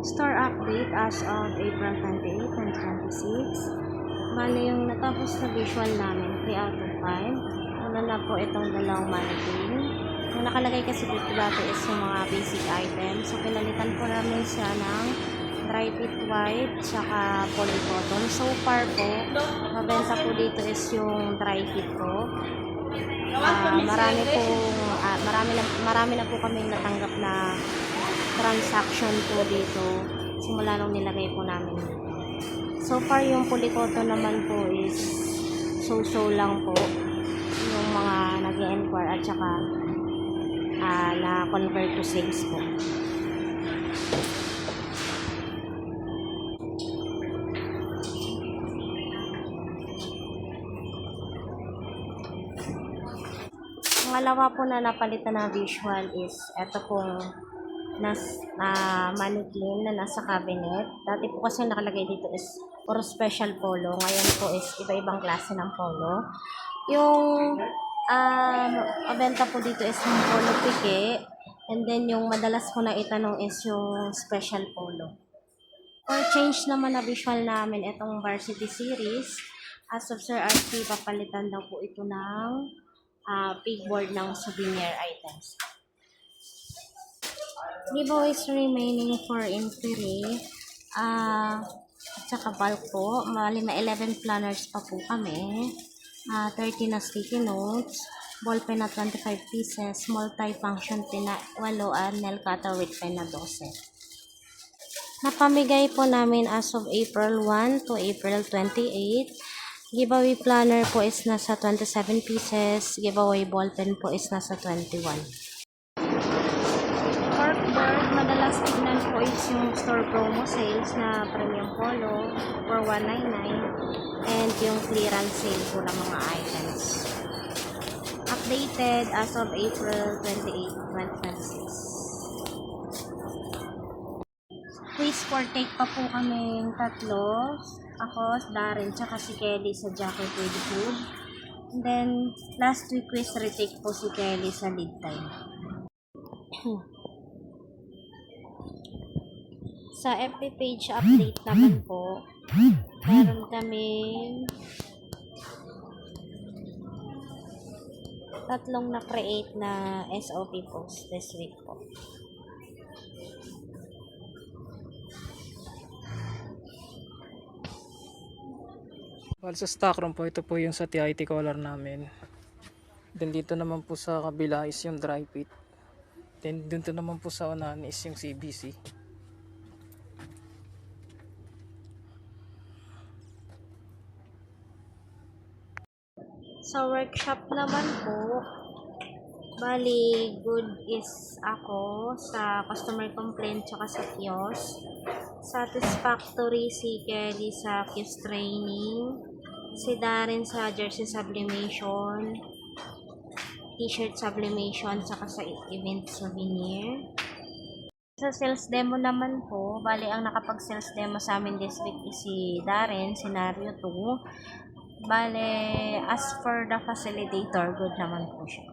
Store update as of April 28, 2026. Bale, yung natapos na visual namin, 3 out of 5. Una na po itong dalawang mannequin. Ang nakalagay kasi dito dati is yung mga basic items. So, pinalitan po namin siya ng dry fit white tsaka polycotton. So far po, mabenta po dito is yung dry fit po. Marami na po kami natanggap na transaction po dito simula nung nilagay po namin dito. So far yung polycotton naman po is so lang po yung mga nag-enquire at saka na convert to sales po. Pangalawa po na napalitan na visual is eto pong mannequin na nasa cabinet. Dati po kasi nakalagay dito is for special polo. Ngayon po is iba-ibang klase ng polo. Yung benta po dito is yung polo pique. And then yung madalas po na itanong is yung special polo. For change naman na visual namin itong varsity series. As of Sir RP, papalitan daw po ito ng pigboard ng souvenir items. Giveaways remaining for inquiry. At saka bulk po. Mali na 11 planners pa po kami. 30 na sticky notes. Ball pen na 25 pieces. Multi-function pen na 8 at nail cutter with pen na 12. Napamigay po namin as of April 1 to April 28. Giveaway planner po is nasa 27 pieces. Giveaway ball pen po is nasa 21. Corkboard, madalas tignan po is yung store promo sales na premium polo for 199 and yung clearance sale po ng mga items. Updated as of April 28, 2026. Quiz for take pa po kaming tatlo. Ako, Darren, tsaka si Kelly sa jacket with food. And then, last week quiz retake po si Kelly sa lead time. Sa FB page update naman po, meron kaming tatlong na-create na SOP post this week po. Well, sa stock room po, ito po yung sa TIT color namin. Then dito naman po sa kabila is yung dry fit. Then dito naman po sa unahan is yung CBC. Sa workshop naman po, bali good is ako sa customer complaint tsaka sa kiosk. Satisfactory si Kelly sa kiosk training. Si Darren sa jersey sublimation, t-shirt sublimation, tsaka sa event souvenir. Sa sales demo naman po, bali ang nakapag-sales demo sa amin this week is si Darren, scenario 2. Bale, as for the facilitator, good naman po siya.